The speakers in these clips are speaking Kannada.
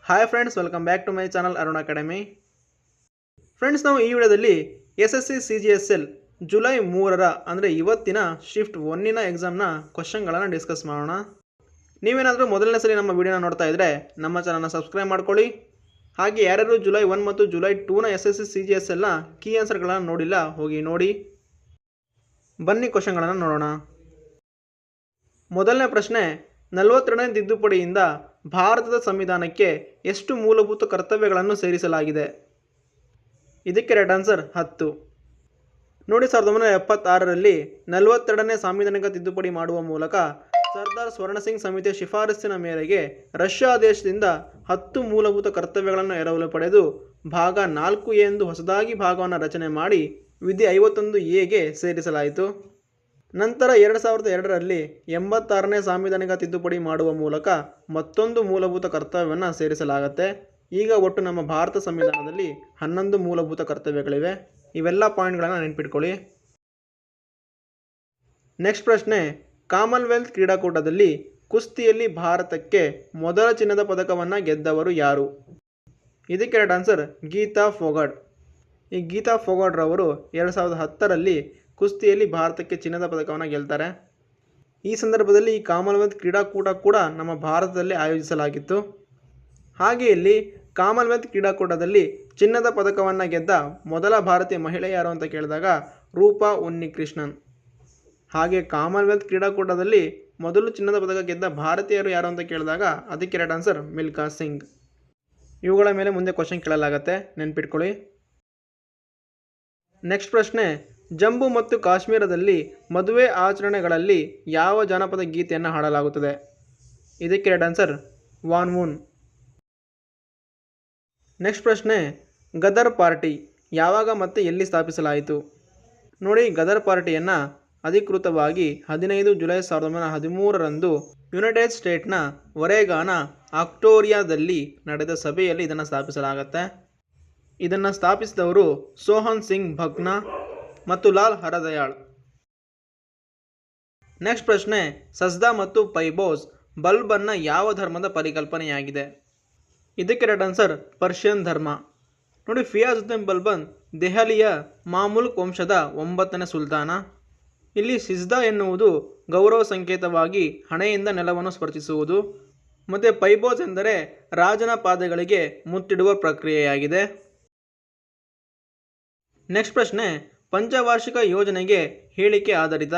Hi friends, welcome back to my channel Arun Academy. Friends, ನಾವು ಈ ವಿಡಿಯೋದಲ್ಲಿ SSC CGSL ಜುಲೈ 3ರ ಅಂದರೆ ಇವತ್ತಿನ ಶಿಫ್ಟ್ 1ನ ಎಕ್ಸಾಮ್ನ ಕ್ವಶನ್ಗಳನ್ನು ಡಿಸ್ಕಸ್ ಮಾಡೋಣ. ನೀವೇನಾದರೂ ಮೊದಲನೇ ಸಲ ನಮ್ಮ ವಿಡಿಯೋನ ನೋಡ್ತಾ ಇದ್ದರೆ ನಮ್ಮ ಚಾನಲ್ನ ಸಬ್ಸ್ಕ್ರೈಬ್ ಮಾಡ್ಕೊಳ್ಳಿ. ಹಾಗೆ ಯಾರ್ಯಾರು ಜುಲೈ 1 ಮತ್ತು ಜುಲೈ 2ನ SSC CGSLನ ಕೀ ಆನ್ಸರ್ಗಳನ್ನು ನೋಡಿಲ್ಲ, ಹೋಗಿ ನೋಡಿ. ಬನ್ನಿ ಕ್ವಶನ್ಗಳನ್ನು ನೋಡೋಣ. ಮೊದಲನೇ ಪ್ರಶ್ನೆ, 42ನೇ ತಿದ್ದುಪಡಿಯಿಂದ ಭಾರತದ ಸಂವಿಧಾನಕ್ಕೆ ಎಷ್ಟು ಮೂಲಭೂತ ಕರ್ತವ್ಯಗಳನ್ನು ಸೇರಿಸಲಾಗಿದೆ? ಇದಕ್ಕೆ ರೈಟ್ ಆನ್ಸರ್ 10. ನೋಡಿ, 1976ರಲ್ಲಿ 42ನೇ ಸಾಂವಿಧಾನಿಕ ತಿದ್ದುಪಡಿ ಮಾಡುವ ಮೂಲಕ ಸರ್ದಾರ್ ಸ್ವರ್ಣ ಸಿಂಗ್ ಸಮಿತಿಯ ಶಿಫಾರಸ್ಸಿನ ಮೇರೆಗೆ ರಷ್ಯಾ ದೇಶದಿಂದ 10 ಮೂಲಭೂತ ಕರ್ತವ್ಯಗಳನ್ನು ಎರವಲು ಪಡೆದು ಭಾಗ 4A ಎಂದು ಹೊಸದಾಗಿ ಭಾಗವನ್ನು ರಚನೆ ಮಾಡಿ ವಿಧಿ 51Aಗೆ ಸೇರಿಸಲಾಯಿತು. ನಂತರ 2002ರಲ್ಲಿ 86ನೇ ಸಾಂವಿಧಾನಿಕ ತಿದ್ದುಪಡಿ ಮಾಡುವ ಮೂಲಕ ಮತ್ತೊಂದು ಮೂಲಭೂತ ಕರ್ತವ್ಯವನ್ನು ಸೇರಿಸಲಾಗುತ್ತೆ. ಈಗ ಒಟ್ಟು ನಮ್ಮ ಭಾರತ ಸಂವಿಧಾನದಲ್ಲಿ 11 ಮೂಲಭೂತ ಕರ್ತವ್ಯಗಳಿವೆ. ಇವೆಲ್ಲ ಪಾಯಿಂಟ್ಗಳನ್ನು ನೆನಪಿಟ್ಕೊಳ್ಳಿ. ನೆಕ್ಸ್ಟ್ ಪ್ರಶ್ನೆ, ಕಾಮನ್ವೆಲ್ತ್ ಕ್ರೀಡಾಕೂಟದಲ್ಲಿ ಕುಸ್ತಿಯಲ್ಲಿ ಭಾರತಕ್ಕೆ ಮೊದಲ ಚಿನ್ನದ ಪದಕವನ್ನು ಗೆದ್ದವರು ಯಾರು? ಇದಕ್ಕೆ ರೈಟ್ ಆನ್ಸರ್ ಗೀತಾ ಫೋಗಟ್. ಈ ಗೀತಾ ಫೋಗಟ್ ರವರು 2010ರಲ್ಲಿ ಕುಸ್ತಿಯಲ್ಲಿ ಭಾರತಕ್ಕೆ ಚಿನ್ನದ ಪದಕವನ್ನು ಗೆಲ್ತಾರೆ. ಈ ಸಂದರ್ಭದಲ್ಲಿ ಈ ಕಾಮನ್ವೆಲ್ತ್ ಕ್ರೀಡಾಕೂಟ ಕೂಡ ನಮ್ಮ ಭಾರತದಲ್ಲಿ ಆಯೋಜಿಸಲಾಗಿತ್ತು. ಹಾಗೆ ಇಲ್ಲಿ ಕಾಮನ್ವೆಲ್ತ್ ಕ್ರೀಡಾಕೂಟದಲ್ಲಿ ಚಿನ್ನದ ಪದಕವನ್ನು ಗೆದ್ದ ಮೊದಲ ಭಾರತೀಯ ಮಹಿಳೆ ಯಾರು ಅಂತ ಕೇಳಿದಾಗ ರೂಪಾ ಉನ್ನಿಕೃಷ್ಣನ್. ಹಾಗೆ ಕಾಮನ್ವೆಲ್ತ್ ಕ್ರೀಡಾಕೂಟದಲ್ಲಿ ಮೊದಲು ಚಿನ್ನದ ಪದಕ ಗೆದ್ದ ಭಾರತೀಯರು ಯಾರು ಅಂತ ಕೇಳಿದಾಗ ಅದಕ್ಕೆ ರೈಟ್ ಆನ್ಸರ್ ಮಿಲ್ಖಾ ಸಿಂಗ್. ಇವುಗಳ ಮೇಲೆ ಮುಂದೆ ಕ್ವಶನ್ ಕೇಳಲಾಗುತ್ತೆ, ನೆನ್ಪಿಟ್ಕೊಳ್ಳಿ. ನೆಕ್ಸ್ಟ್ ಪ್ರಶ್ನೆ, ಜಮ್ಮು ಮತ್ತು ಕಾಶ್ಮೀರದಲ್ಲಿ ಮದುವೆ ಆಚರಣೆಗಳಲ್ಲಿ ಯಾವ ಜಾನಪದ ಗೀತೆಯನ್ನು ಹಾಡಲಾಗುತ್ತದೆ? ಇದಕ್ಕೆ ರೈಟ್ ಆನ್ಸರ್ ವಾನ್ಮೂನ್. ನೆಕ್ಸ್ಟ್ ಪ್ರಶ್ನೆ, ಗದರ್ ಪಾರ್ಟಿ ಯಾವಾಗ ಮತ್ತು ಎಲ್ಲಿ ಸ್ಥಾಪಿಸಲಾಯಿತು? ನೋಡಿ, ಗದರ್ ಪಾರ್ಟಿಯನ್ನು ಅಧಿಕೃತವಾಗಿ 15 ಜುಲೈ 1913ರಂದು ಯುನೈಟೆಡ್ ಸ್ಟೇಟ್ನ ಒರೆಗಾನ ಆಕ್ಟೋರಿಯಾದಲ್ಲಿ ನಡೆದ ಸಭೆಯಲ್ಲಿ ಇದನ್ನು ಸ್ಥಾಪಿಸಲಾಗುತ್ತೆ. ಇದನ್ನು ಸ್ಥಾಪಿಸಿದವರು ಸೋಹನ್ ಸಿಂಗ್ ಭಗ್ನಾ ಮತ್ತು ಲಾಲ್ ಹರದಯಾಳ್. ನೆಕ್ಸ್ಟ್ ಪ್ರಶ್ನೆ, ಸಜ್ದಾ ಮತ್ತು ಪೈಬೋಸ್ ಬಲ್ಬನ್ನು ಯಾವ ಧರ್ಮದ ಪರಿಕಲ್ಪನೆಯಾಗಿದೆ? ಇದಕ್ಕೆ ರೈಟ್ ಆನ್ಸರ್ ಪರ್ಷಿಯನ್ ಧರ್ಮ. ನೋಡಿ, ಫಿಯಾಜುದ್ದೀನ್ ಬಲ್ಬನ್ ದೆಹಲಿಯ ಮಾಮುಲ್ಕ್ ವಂಶದ 9ನೇ ಸುಲ್ತಾನ. ಇಲ್ಲಿ ಸಿಜ್ದಾ ಎನ್ನುವುದು ಗೌರವ ಸಂಕೇತವಾಗಿ ಹಣೆಯಿಂದ ನೆಲವನ್ನು ಸ್ಪರ್ಶಿಸುವುದು ಮತ್ತು ಪೈಬೋಸ್ ಎಂದರೆ ರಾಜನ ಪಾದಗಳಿಗೆ ಮುತ್ತಿಡುವ ಪ್ರಕ್ರಿಯೆಯಾಗಿದೆ. ನೆಕ್ಸ್ಟ್ ಪ್ರಶ್ನೆ, ಪಂಚವಾರ್ಷಿಕ ಯೋಜನೆಗೆ ಹೇಳಿಕೆ ಆಧಾರಿತ.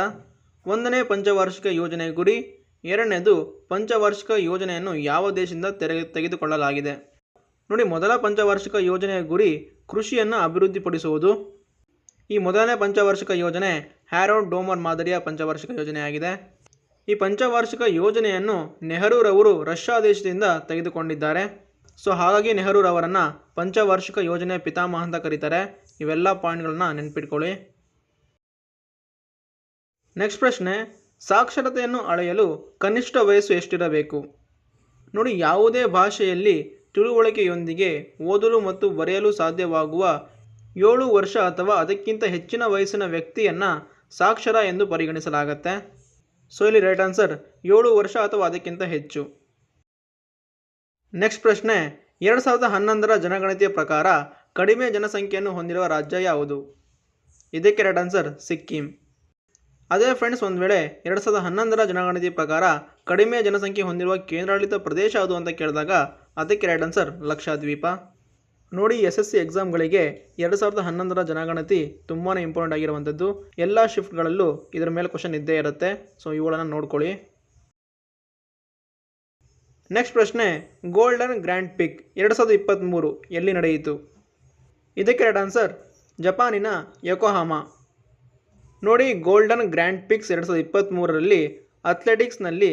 1ನೇ ಪಂಚವಾರ್ಷಿಕ ಯೋಜನೆ ಗುರಿ. 2ನೇದು ಪಂಚವಾರ್ಷಿಕ ಯೋಜನೆಯನ್ನು ಯಾವ ದೇಶದಿಂದ ತೆಗೆದುಕೊಳ್ಳಲಾಗಿದೆ? ನೋಡಿ, ಮೊದಲ ಪಂಚವಾರ್ಷಿಕ ಯೋಜನೆಯ ಗುರಿ ಕೃಷಿಯನ್ನು ಅಭಿವೃದ್ಧಿಪಡಿಸುವುದು. ಈ ಮೊದಲನೇ ಪಂಚವಾರ್ಷಿಕ ಯೋಜನೆ ಹ್ಯಾರೋಲ್ಡ್ ಡೋಮರ್ ಮಾದರಿಯ ಪಂಚವಾರ್ಷಿಕ ಯೋಜನೆಯಾಗಿದೆ. ಈ ಪಂಚವಾರ್ಷಿಕ ಯೋಜನೆಯನ್ನು ನೆಹರೂರವರು ರಷ್ಯಾ ದೇಶದಿಂದ ತೆಗೆದುಕೊಂಡಿದ್ದಾರೆ. ಸೊ ಹಾಗಾಗಿ ನೆಹರೂರವರನ್ನು ಪಂಚವಾರ್ಷಿಕ ಯೋಜನೆಯ ಪಿತಾಮಹ ಅಂತ ಕರೀತಾರೆ. ಇವೆಲ್ಲ ಪಾಯಿಂಟ್ಗಳನ್ನ ನೆನಪಿಟ್ಕೊಳ್ಳಿ. ನೆಕ್ಸ್ಟ್ ಪ್ರಶ್ನೆ, ಸಾಕ್ಷರತೆಯನ್ನು ಅಳೆಯಲು ಕನಿಷ್ಠ ವಯಸ್ಸು ಎಷ್ಟಿರಬೇಕು? ನೋಡಿ, ಯಾವುದೇ ಭಾಷೆಯಲ್ಲಿ ತಿಳುವಳಿಕೆಯೊಂದಿಗೆ ಓದಲು ಮತ್ತು ಬರೆಯಲು ಸಾಧ್ಯವಾಗುವ 7 ವರ್ಷ ಅಥವಾ ಅದಕ್ಕಿಂತ ಹೆಚ್ಚಿನ ವಯಸ್ಸಿನ ವ್ಯಕ್ತಿಯನ್ನು ಸಾಕ್ಷರ ಎಂದು ಪರಿಗಣಿಸಲಾಗುತ್ತೆ. ಸೊ ಇಲ್ಲಿ ರೈಟ್ ಆನ್ಸರ್ 7 ವರ್ಷ ಅಥವಾ ಅದಕ್ಕಿಂತ ಹೆಚ್ಚು. ನೆಕ್ಸ್ಟ್ ಪ್ರಶ್ನೆ, 2011ರ ಜನಗಣತಿಯ ಪ್ರಕಾರ ಕಡಿಮೆ ಜನಸಂಖ್ಯೆಯನ್ನು ಹೊಂದಿರುವ ರಾಜ್ಯ ಯಾವುದು? ಇದಕ್ಕೆ ರೈಟ್ ಆನ್ಸರ್ ಸಿಕ್ಕಿಂ. ಅದೇ ಫ್ರೆಂಡ್ಸ್, ಒಂದು ವೇಳೆ 2011ರ ಜನಗಣತಿ ಪ್ರಕಾರ ಕಡಿಮೆ ಜನಸಂಖ್ಯೆ ಹೊಂದಿರುವ ಕೇಂದ್ರಾಡಳಿತ ಪ್ರದೇಶ ಯಾವುದು ಅಂತ ಕೇಳಿದಾಗ ಅದಕ್ಕೆ ರೈಟ್ ಆನ್ಸರ್ ಲಕ್ಷದ್ವೀಪ. ನೋಡಿ, SSC ಎಕ್ಸಾಮ್ಗಳಿಗೆ 2011ರ ಜನಗಣತಿ ತುಂಬಾ ಇಂಪಾರ್ಟೆಂಟ್ ಆಗಿರುವಂಥದ್ದು. ಎಲ್ಲ ಶಿಫ್ಟ್ಗಳಲ್ಲೂ ಇದರ ಮೇಲೆ ಕ್ವಶನ್ ಇದ್ದೇ ಇರುತ್ತೆ. ಸೊ ಇವುಗಳನ್ನು ನೋಡ್ಕೊಳ್ಳಿ. ನೆಕ್ಸ್ಟ್ ಪ್ರಶ್ನೆ, ಗೋಲ್ಡನ್ ಗ್ರ್ಯಾಂಡ್ ಪಿಕ್ 2023 ಎಲ್ಲಿ ನಡೆಯಿತು? ಇದಕ್ಕೆ ರೈಟ್ ಆನ್ಸರ್ ಜಪಾನಿನ ಯೋಕೋಹಾಮಾ. ನೋಡಿ, ಗೋಲ್ಡನ್ ಗ್ರ್ಯಾಂಡ್ ಪಿಕ್ಸ್ 2023ರಲ್ಲಿ ಅಥ್ಲೆಟಿಕ್ಸ್ನಲ್ಲಿ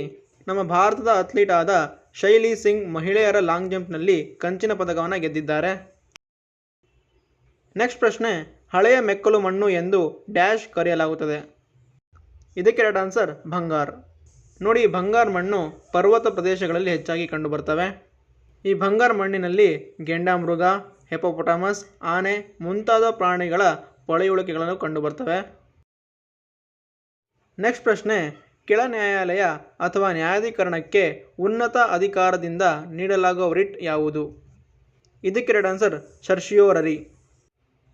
ನಮ್ಮ ಭಾರತದ ಅಥ್ಲೀಟ್ ಆದ ಶೈಲಿ ಸಿಂಗ್ ಮಹಿಳೆಯರ ಲಾಂಗ್ ಜಂಪ್ನಲ್ಲಿ ಕಂಚಿನ ಪದಕವನ್ನು ಗೆದ್ದಿದ್ದಾರೆ. ನೆಕ್ಸ್ಟ್ ಪ್ರಶ್ನೆ, ಹಳೆಯ ಮೆಕ್ಕಲು ಮಣ್ಣು ಎಂದು ಡ್ಯಾಶ್ ಕರೆಯಲಾಗುತ್ತದೆ? ಇದಕ್ಕೆ ರೈಟ್ ಆನ್ಸರ್ ಬಂಗಾರ್. ನೋಡಿ, ಬಂಗಾರ್ ಮಣ್ಣು ಪರ್ವತ ಪ್ರದೇಶಗಳಲ್ಲಿ ಹೆಚ್ಚಾಗಿ ಕಂಡುಬರ್ತವೆ. ಈ ಬಂಗಾರ್ ಮಣ್ಣಿನಲ್ಲಿ ಗೆಂಡಾಮೃಗ, ಹೆಪೋಪೊಟಾಮಸ್, ಆನೆ ಮುಂತಾದ ಪ್ರಾಣಿಗಳ ಪಳೆಯುಳಿಕೆಗಳನ್ನು ಕಂಡುಬರ್ತವೆ. ನೆಕ್ಸ್ಟ್ ಪ್ರಶ್ನೆ, ಕೆಳ ನ್ಯಾಯಾಲಯ ಅಥವಾ ನ್ಯಾಯಾಧೀಕರಣಕ್ಕೆ ಉನ್ನತ ಅಧಿಕಾರದಿಂದ ನೀಡಲಾಗುವ ರಿಟ್ ಯಾವುದು? ಇದಕ್ಕೆ ರೈಟ್ ಆನ್ಸರ್ ಸರ್ಶಿಯೋರರಿ.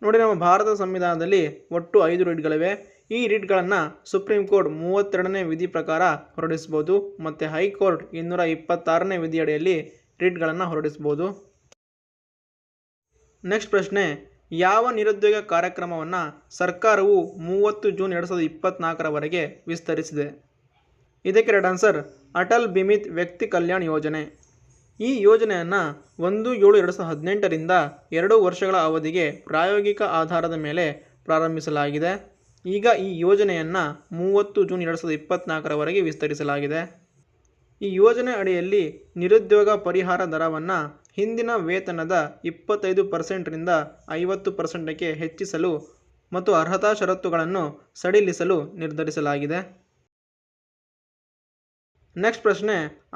ನೋಡಿ, ನಮ್ಮ ಭಾರತದ ಸಂವಿಧಾನದಲ್ಲಿ ಒಟ್ಟು 5 ರಿಟ್ಗಳಿವೆ. ಈ ರಿಟ್ಗಳನ್ನು ಸುಪ್ರೀಂ ಕೋರ್ಟ್ 32ನೇ ವಿಧಿ ಪ್ರಕಾರ ಹೊರಡಿಸ್ಬೋದು ಮತ್ತು ಹೈಕೋರ್ಟ್ 226ನೇ ವಿಧಿಯಡಿಯಲ್ಲಿ ರಿಟ್ಗಳನ್ನು ಹೊರಡಿಸ್ಬೋದು. ನೆಕ್ಸ್ಟ್ ಪ್ರಶ್ನೆ, ಯಾವ ನಿರುದ್ಯೋಗ ಕಾರ್ಯಕ್ರಮವನ್ನು ಸರ್ಕಾರವು 30 ಜೂನ್ 2024ರವರೆಗೆ ವಿಸ್ತರಿಸಿದೆ? ಇದಕ್ಕೆ ರೈಟ್ ಆನ್ಸರ್ ಅಟಲ್ ಬಿಮಿತ್ ವ್ಯಕ್ತಿ ಕಲ್ಯಾಣ್ ಯೋಜನೆ. ಈ ಯೋಜನೆಯನ್ನು 1/7/2018ರಿಂದ 2 ವರ್ಷಗಳ ಅವಧಿಗೆ ಪ್ರಾಯೋಗಿಕ ಆಧಾರದ ಮೇಲೆ ಪ್ರಾರಂಭಿಸಲಾಗಿದೆ. ಈಗ ಈ ಯೋಜನೆಯನ್ನು 30 ಜೂನ್ 2024ರವರೆಗೆ ವಿಸ್ತರಿಸಲಾಗಿದೆ. ಈ ಯೋಜನೆ ಅಡಿಯಲ್ಲಿ ನಿರುದ್ಯೋಗ ಪರಿಹಾರ ದರವನ್ನು ಹಿಂದಿನ ವೇತನದ 25%ರಿಂದ 50%ಕ್ಕೆ ಹೆಚ್ಚಿಸಲು ಮತ್ತು ಅರ್ಹತಾ ಷರತ್ತುಗಳನ್ನು ಸಡಿಲಿಸಲು ನಿರ್ಧರಿಸಲಾಗಿದೆ. ನೆಕ್ಸ್ಟ್ ಪ್ರಶ್ನೆ,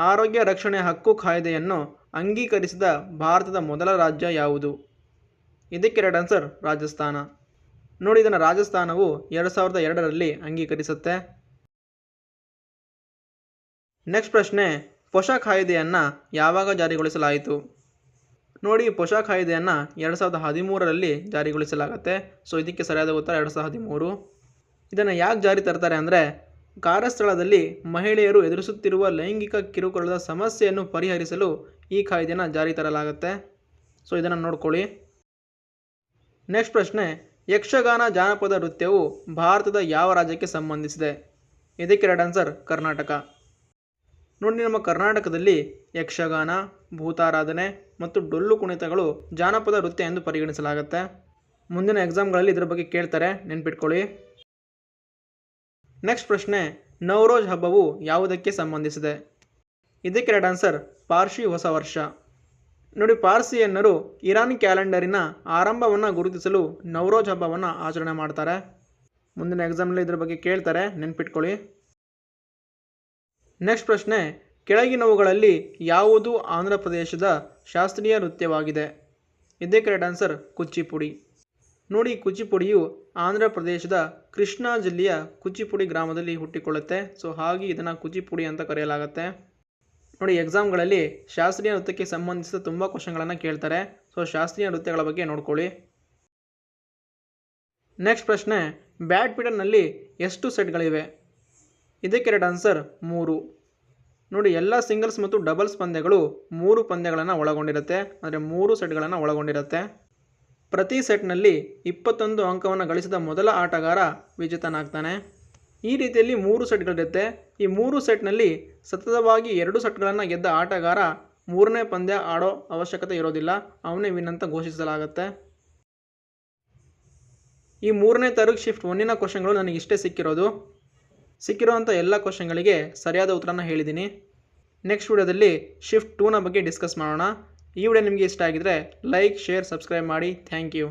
ಆರೋಗ್ಯ ರಕ್ಷಣೆ ಹಕ್ಕು ಕಾಯ್ದೆಯನ್ನು ಅಂಗೀಕರಿಸಿದ ಭಾರತದ ಮೊದಲ ರಾಜ್ಯ ಯಾವುದು? ಇದಕ್ಕೆ ರೈಟ್ ಆನ್ಸರ್ ರಾಜಸ್ಥಾನ. ನೋಡಿ, ಇದನ್ನು ರಾಜಸ್ಥಾನವು 2002ರಲ್ಲಿ ಅಂಗೀಕರಿಸುತ್ತೆ. ನೆಕ್ಸ್ಟ್ ಪ್ರಶ್ನೆ, ಪೋಷಾ ಕಾಯ್ದೆಯನ್ನು ಯಾವಾಗ ಜಾರಿಗೊಳಿಸಲಾಯಿತು? ನೋಡಿ, ಪೋಷಾ ಕಾಯ್ದೆಯನ್ನು 2013ರಲ್ಲಿ ಜಾರಿಗೊಳಿಸಲಾಗುತ್ತೆ. ಸೊ ಇದಕ್ಕೆ ಸರಿಯಾದ ಉತ್ತರ 2013. ಇದನ್ನು ಯಾಕೆ ಜಾರಿ ತರ್ತಾರೆ ಅಂದರೆ, ಕಾರ್ಯಸ್ಥಳದಲ್ಲಿ ಮಹಿಳೆಯರು ಎದುರಿಸುತ್ತಿರುವ ಲೈಂಗಿಕ ಕಿರುಕುಳದ ಸಮಸ್ಯೆಯನ್ನು ಪರಿಹರಿಸಲು ಈ ಕಾಯ್ದೆಯನ್ನು ಜಾರಿ ತರಲಾಗುತ್ತೆ. ಸೊ ಇದನ್ನು ನೋಡ್ಕೊಳ್ಳಿ. ನೆಕ್ಸ್ಟ್ ಪ್ರಶ್ನೆ, ಯಕ್ಷಗಾನ ಜಾನಪದ ನೃತ್ಯವು ಭಾರತದ ಯಾವ ರಾಜ್ಯಕ್ಕೆ ಸಂಬಂಧಿಸಿದೆ? ಇದಕ್ಕೆ ರೈಟ್ ಆನ್ಸರ್ ಕರ್ನಾಟಕ. ನೋಡಿ, ನಮ್ಮ ಕರ್ನಾಟಕದಲ್ಲಿ ಯಕ್ಷಗಾನ, ಭೂತಾರಾಧನೆ ಮತ್ತು ಡೊಳ್ಳು ಕುಣಿತಗಳು ಜಾನಪದ ನೃತ್ಯ ಎಂದು ಪರಿಗಣಿಸಲಾಗುತ್ತೆ. ಮುಂದಿನ ಎಕ್ಸಾಮ್ಗಳಲ್ಲಿ ಇದರ ಬಗ್ಗೆ ಕೇಳ್ತಾರೆ, ನೆನ್ಪಿಟ್ಕೊಳ್ಳಿ. ನೆಕ್ಸ್ಟ್ ಪ್ರಶ್ನೆ, ನವರೋಜ್ ಹಬ್ಬವು ಯಾವುದಕ್ಕೆ ಸಂಬಂಧಿಸಿದೆ? ಇದಕ್ಕೆ ರೈಟ್ ಆನ್ಸರ್ ಪಾರ್ಸಿ ಹೊಸ ವರ್ಷ. ನೋಡಿ, ಪಾರ್ಸಿಯನ್ನರು ಇರಾನ್ ಕ್ಯಾಲೆಂಡರಿನ ಆರಂಭವನ್ನು ಗುರುತಿಸಲು ನವರೋಜ್ ಹಬ್ಬವನ್ನು ಆಚರಣೆ ಮಾಡ್ತಾರೆ. ಮುಂದಿನ ಎಕ್ಸಾಮ್ನಲ್ಲಿ ಇದರ ಬಗ್ಗೆ ಕೇಳ್ತಾರೆ, ನೆನ್ಪಿಟ್ಕೊಳ್ಳಿ. ನೆಕ್ಸ್ಟ್ ಪ್ರಶ್ನೆ, ಕೆಳಗಿನವುಗಳಲ್ಲಿ ಯಾವುದು ಆಂಧ್ರ ಪ್ರದೇಶದ ಶಾಸ್ತ್ರೀಯ ನೃತ್ಯವಾಗಿದೆ? ಇದಕ್ಕೆ ರೈಟ್ ಆನ್ಸರ್ ಕುಚಿಪುಡಿ. ನೋಡಿ, ಕುಚಿಪುಡಿಯು ಆಂಧ್ರ ಪ್ರದೇಶದ ಕೃಷ್ಣಾ ಜಿಲ್ಲೆಯ ಕುಚಿಪುಡಿ ಗ್ರಾಮದಲ್ಲಿ ಹುಟ್ಟಿಕೊಳ್ಳುತ್ತೆ. ಸೊ ಹಾಗೆ ಇದನ್ನು ಕುಚಿಪುಡಿ ಅಂತ ಕರೆಯಲಾಗುತ್ತೆ. ನೋಡಿ, ಎಕ್ಸಾಮ್ಗಳಲ್ಲಿ ಶಾಸ್ತ್ರೀಯ ನೃತ್ಯಕ್ಕೆ ಸಂಬಂಧಿಸಿದ ತುಂಬ ಕ್ವಶನ್ಗಳನ್ನು ಕೇಳ್ತಾರೆ. ಸೊ ಶಾಸ್ತ್ರೀಯ ನೃತ್ಯಗಳ ಬಗ್ಗೆ ನೋಡ್ಕೊಳ್ಳಿ. ನೆಕ್ಸ್ಟ್ ಪ್ರಶ್ನೆ, ಬ್ಯಾಡ್ಮಿಂಟನ್ನಲ್ಲಿ ಎಷ್ಟು ಸೆಟ್ಗಳಿವೆ? ಇದಕ್ಕೆ ರೈಟ್ ಆನ್ಸರ್ 3. ನೋಡಿ, ಎಲ್ಲ ಸಿಂಗಲ್ಸ್ ಮತ್ತು ಡಬಲ್ಸ್ ಪಂದ್ಯಗಳು 3 ಪಂದ್ಯಗಳನ್ನು ಒಳಗೊಂಡಿರುತ್ತೆ, ಅಂದರೆ 3 ಸೆಟ್ಗಳನ್ನು ಒಳಗೊಂಡಿರುತ್ತೆ. ಪ್ರತಿ ಸೆಟ್ನಲ್ಲಿ 21 ಅಂಕವನ್ನು ಗಳಿಸಿದ ಮೊದಲ ಆಟಗಾರ ವಿಜೇತನಾಗ್ತಾನೆ. ಈ ರೀತಿಯಲ್ಲಿ 3 ಸೆಟ್ಗಳಿರುತ್ತೆ. ಈ 3 ಸೆಟ್ನಲ್ಲಿ ಸತತವಾಗಿ 2 ಸೆಟ್ಗಳನ್ನು ಗೆದ್ದ ಆಟಗಾರ 3ನೇ ಪಂದ್ಯ ಆಡೋ ಅವಶ್ಯಕತೆ ಇರೋದಿಲ್ಲ, ಅವನೇ ವಿನ್ ಅಂತ ಘೋಷಿಸಲಾಗುತ್ತೆ. ಈ 3ನೇ ತಾರೀಕು ಶಿಫ್ಟ್ 1ನ ಕ್ವಶನ್ಗಳು ನನಗೆ ಇಷ್ಟೇ ಸಿಕ್ಕಿರೋಂಥ ಎಲ್ಲ ಕ್ವಶನ್ಗಳಿಗೆ ಸರಿಯಾದ ಉತ್ತರನ ಹೇಳಿದ್ದೀನಿ. ನೆಕ್ಸ್ಟ್ ವಿಡಿಯೋದಲ್ಲಿ ಶಿಫ್ಟ್ 2ನ ಬಗ್ಗೆ ಡಿಸ್ಕಸ್ ಮಾಡೋಣ. ಈ ವಿಡಿಯೋ ನಿಮಗೆ ಇಷ್ಟ ಆಗಿದ್ರೆ ಲೈಕ್, ಶೇರ್, ಸಬ್ಸ್ಕ್ರೈಬ್ ಮಾಡಿ. Thank you.